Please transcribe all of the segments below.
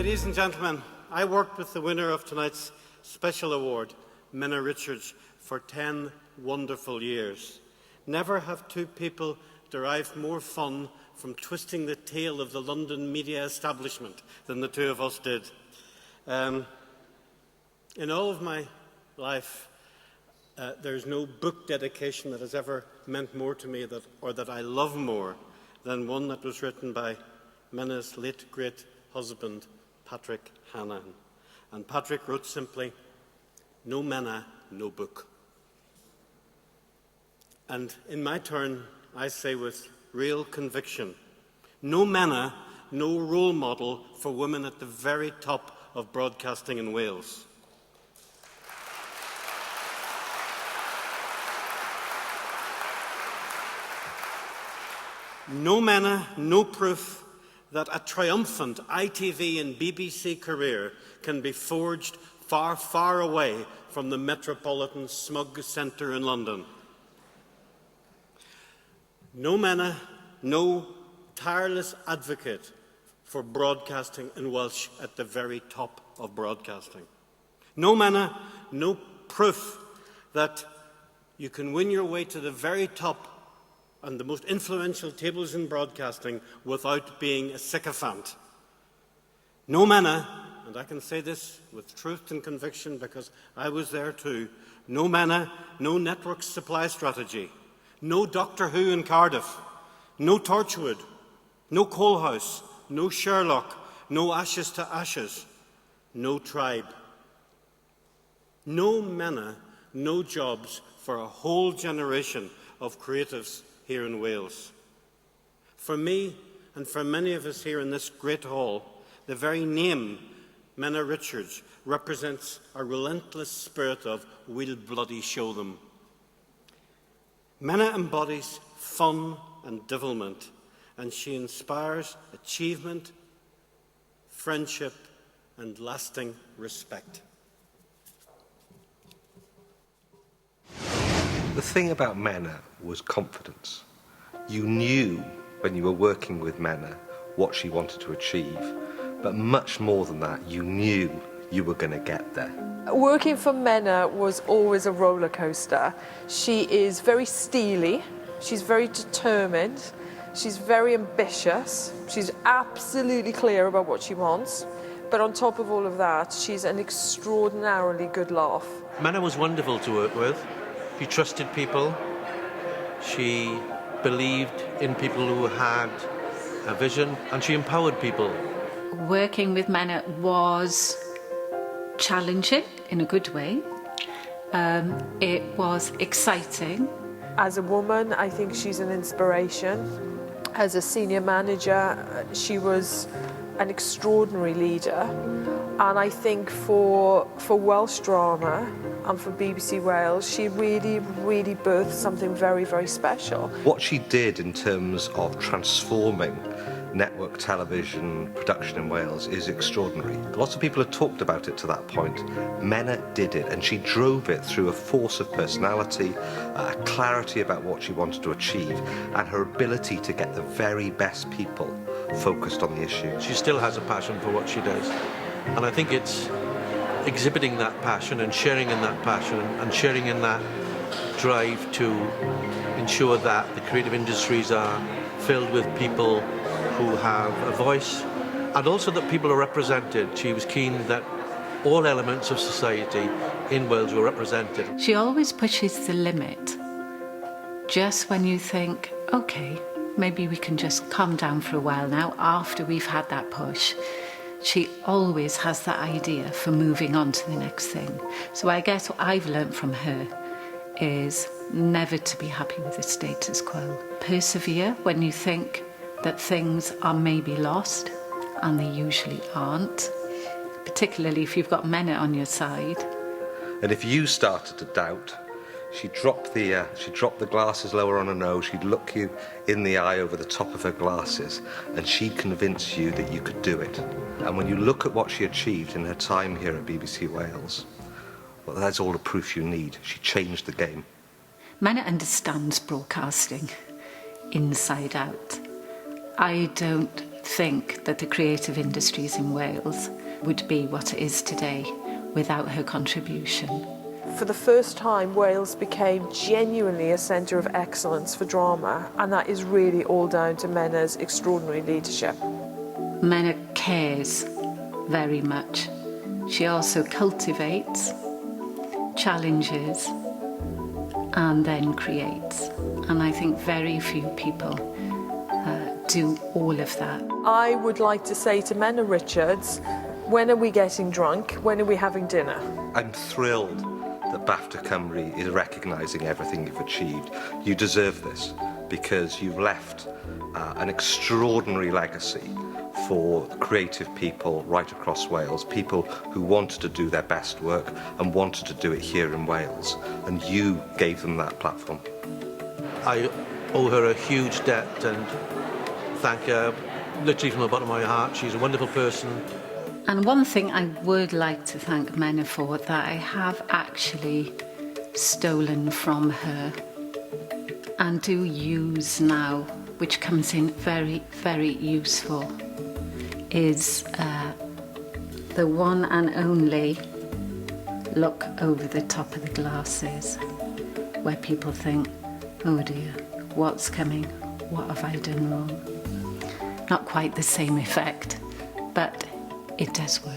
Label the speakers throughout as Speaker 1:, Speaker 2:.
Speaker 1: Ladies and gentlemen, I worked with the winner of tonight's special award, Menna Richards, for 10 wonderful years. Never have two people derived more fun from twisting the tail of the London media establishment than the two of us did. In all of my life, there's no book dedication that has ever meant more to me or that I love more than one that was written by Menna's late great husband, Patrick Hanahan. And Patrick wrote simply, "No Menna, no book." And in my turn, I say with real conviction, no Menna, no role model for women at the very top of broadcasting in Wales. No Menna, no proof that a triumphant ITV and BBC career can be forged far, far away from the metropolitan smug centre in London. No Menna, no tireless advocate for broadcasting in Welsh at the very top of broadcasting. No Menna, no proof that you can win your way to the very top and the most influential tables in broadcasting without being a sycophant. No Menna, and I can say this with truth and conviction because I was there too, no Menna, no network supply strategy, no Doctor Who in Cardiff, no Torchwood, no Coal House, no Sherlock, no Ashes to Ashes, no Tribe. No Menna, no jobs for a whole generation of creatives here in Wales. For me, and for many of us here in this great hall, the very name Menna Richards represents a relentless spirit of "we'll bloody show them." Menna embodies fun and devilment, and she inspires achievement, friendship, and lasting respect.
Speaker 2: The thing about Menna was confidence. You knew when you were working with Menna what she wanted to achieve, but much more than that, you knew you were going to get there.
Speaker 3: Working for Menna was always a roller coaster. She is very steely, she's very determined, she's very ambitious, she's absolutely clear about what she wants, but on top of all of that, she's an extraordinarily good laugh.
Speaker 4: Menna was wonderful to work with. She trusted people. She believed in people who had a vision, and she empowered people.
Speaker 5: Working with Menna was challenging in a good way. It was exciting.
Speaker 3: As a woman, I think she's an inspiration. As a senior manager, she was an extraordinary leader. And I think for Welsh drama and for BBC Wales, she really, really birthed something very, very special.
Speaker 2: What she did in terms of transforming network television production in Wales is extraordinary. Lots of people have talked about it to that point. Menna did it, and she drove it through a force of personality, a clarity about what she wanted to achieve, and her ability to get the very best people focused on the issue.
Speaker 4: She still has a passion for what she does, and I think it's exhibiting that passion and sharing in that passion and sharing in that drive to ensure that the creative industries are filled with people who have a voice, and also that people are represented. She was keen that all elements of society in Wales were represented.
Speaker 5: She always pushes the limit. Just when you think, okay, maybe we can just calm down for a while now after we've had that push, she always has that idea for moving on to the next thing. So I guess what I've learnt from her is never to be happy with the status quo. Persevere when you think that things are maybe lost, and they usually aren't, particularly if you've got Menna on your side.
Speaker 2: And if you started to doubt, she'd drop the glasses lower on her nose, she'd look you in the eye over the top of her glasses, and she'd convince you that you could do it. And when you look at what she achieved in her time here at BBC Wales, well, that's all the proof you need. She changed the game.
Speaker 5: Menna understands broadcasting inside out. I don't think that the creative industries in Wales would be what it is today without her contribution.
Speaker 3: For the first time, Wales became genuinely a centre of excellence for drama, and that is really all down to Menna's extraordinary leadership.
Speaker 5: Menna cares very much. She also cultivates, challenges, and then creates. And I think very few people do all of that.
Speaker 3: I would like to say to Menna Richards, when are we getting drunk? When are we having dinner?
Speaker 2: I'm thrilled that BAFTA Cymru is recognising everything you've achieved. You deserve this because you've left an extraordinary legacy for creative people right across Wales, people who wanted to do their best work and wanted to do it here in Wales, and you gave them that platform.
Speaker 4: I owe her a huge debt and thank her literally from the bottom of my heart. She's a wonderful person.
Speaker 5: And one thing I would like to thank Menna for that I have actually stolen from her and do use now, which comes in very, very useful, is the one and only look over the top of the glasses, where people think, oh dear, what's coming? What have I done wrong? Not quite the same effect, but it does work.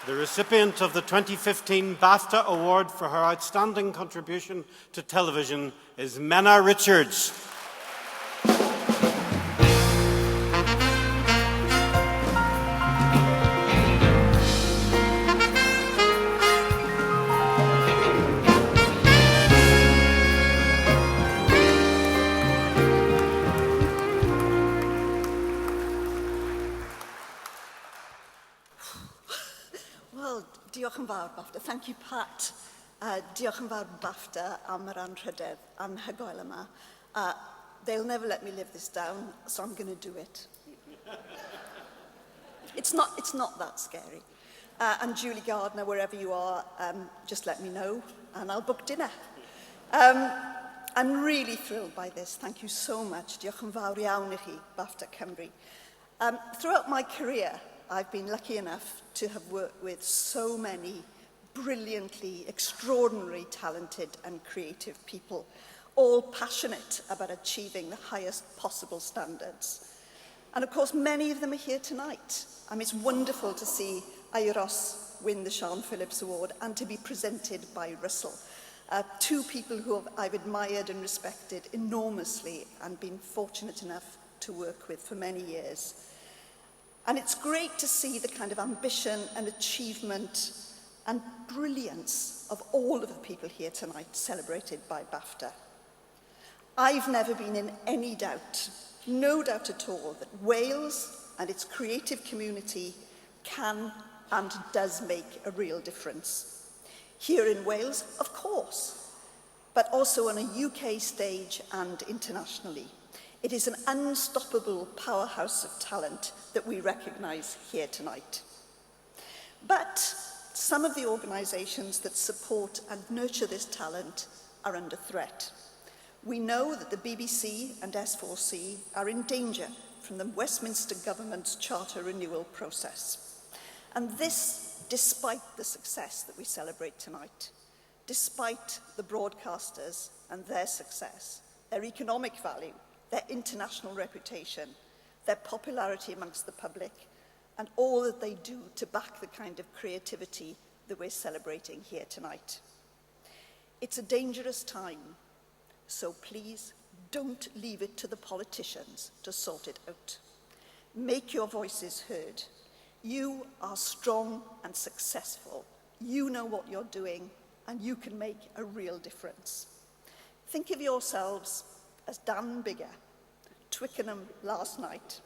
Speaker 1: The recipient of the 2015 BAFTA Award for her outstanding contribution to television is Menna Richards.
Speaker 6: Wel, diolch yn fawr, BAFTA. Thank you, Pat. Diolch yn fawr, BAFTA, am yr anrhydedd anhygoel yma. They'll never let me live this down, so I'm going to do it. It's not that scary. And Julie Gardner, wherever you are, just let me know, and I'll book dinner. I'm really thrilled by this. Thank you so much. Diolch yn fawr iawn I chi, BAFTA Cymru. Throughout my career, I've been lucky enough to have worked with so many brilliantly, extraordinary, talented and creative people, all passionate about achieving the highest possible standards. And of course, many of them are here tonight. It's wonderful to see Euros win the Sian Phillips Award and to be presented by Russell. Two people who I've admired and respected enormously and been fortunate enough to work with for many years. And it's great to see the kind of ambition and achievement and brilliance of all of the people here tonight celebrated by BAFTA. I've never been in any doubt, no doubt at all, that Wales and its creative community can and does make a real difference. Here in Wales, of course, but also on a UK stage and internationally. It is an unstoppable powerhouse of talent that we recognise here tonight. But some of the organisations that support and nurture this talent are under threat. We know that the BBC and S4C are in danger from the Westminster Government's charter renewal process. And this, despite the success that we celebrate tonight, despite the broadcasters and their success, their economic value, their international reputation, their popularity amongst the public, and all that they do to back the kind of creativity that we're celebrating here tonight. It's a dangerous time, so please don't leave it to the politicians to sort it out. Make your voices heard. You are strong and successful. You know what you're doing, and you can make a real difference. Think of yourselves as Dan Bigger, Twickenham last night,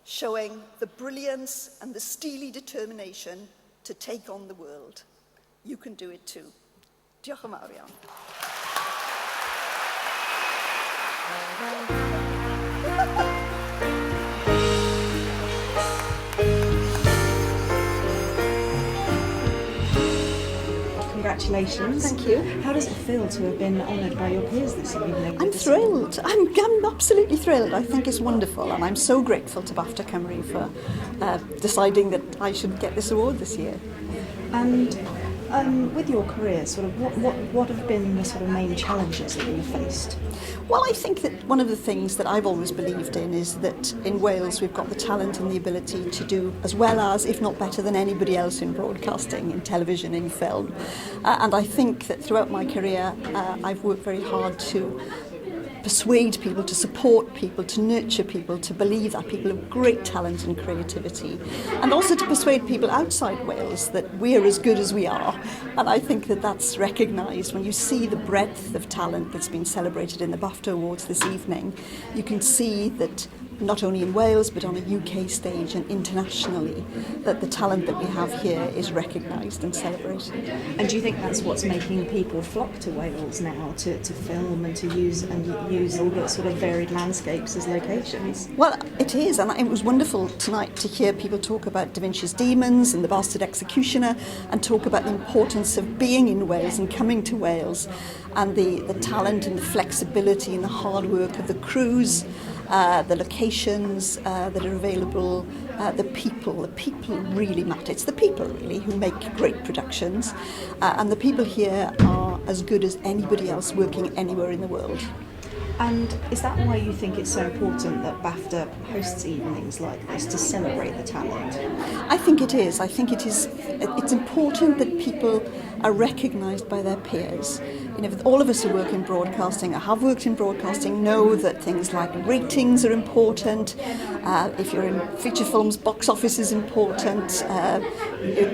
Speaker 6: showing the brilliance and the steely determination to take on the world. You can do it too. Diolch yn fawr iawn.
Speaker 7: congratulations.
Speaker 6: Thank you.
Speaker 7: How does it feel to have been honoured by your peers this evening?
Speaker 6: I'm thrilled. I'm absolutely thrilled. I think it's wonderful, and I'm so grateful to BAFTA Cymru for deciding that I should get this award this year.
Speaker 7: And with your career, sort of what have been the sort of main challenges that you've faced?
Speaker 6: Well, I think that one of the things that I've always believed in is that in Wales we've got the talent and the ability to do as well as, if not better than anybody else in broadcasting, in television, in film. And I think that throughout my career I've worked very hard to persuade people, to support people, to nurture people, to believe that people have great talent and creativity, and also to persuade people outside Wales that we're as good as we are. And I think that that's recognised when you see the breadth of talent that's been celebrated in the BAFTA Awards this evening. You can see that not only in Wales but on a UK stage and internationally, that the talent that we have here is recognised and celebrated.
Speaker 7: And do you think that's what's making people flock to Wales now to film and to use all the sort of varied landscapes as locations?
Speaker 6: Well, it is, and it was wonderful tonight to hear people talk about Da Vinci's Demons and The Bastard Executioner, and talk about the importance of being in Wales and coming to Wales, and the talent and the flexibility and the hard work of the crews, the locations that are available, the people really matter. It's the people really who make great productions, and the people here are as good as anybody else working anywhere in the world.
Speaker 7: And is that why you think it's so important that BAFTA hosts evenings like this to celebrate the talent?
Speaker 6: I think it is. I think it's important that people are recognised by their peers. You know, all of us who work in broadcasting or have worked in broadcasting know that things like ratings are important. If you're in feature films, box office is important.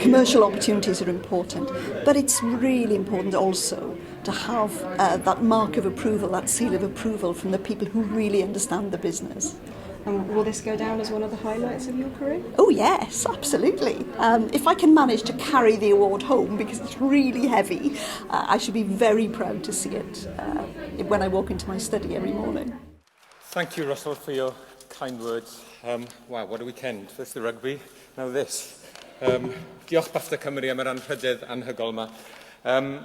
Speaker 6: Commercial opportunities are important. But it's really important also to have that mark of approval, that seal of approval from the people who really understand the business.
Speaker 7: And will this go down as one of the highlights of your career?
Speaker 6: Oh yes, absolutely. If I can manage to carry the award home, because it's really heavy, I should be very proud to see it when I walk into my study every morning.
Speaker 8: Thank you, Russell, for your kind words. Wow, what a weekend. First the rugby, now this. Diolch BAFTA Cymru am yr anrhydedd anhygoel yma.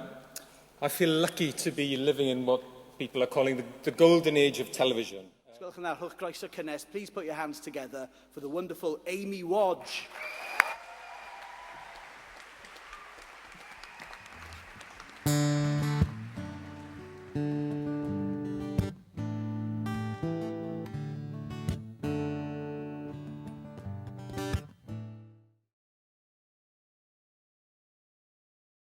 Speaker 8: I feel lucky to be living in what people are calling the golden age of television.
Speaker 9: Please put your hands together for the wonderful Amy Wadge.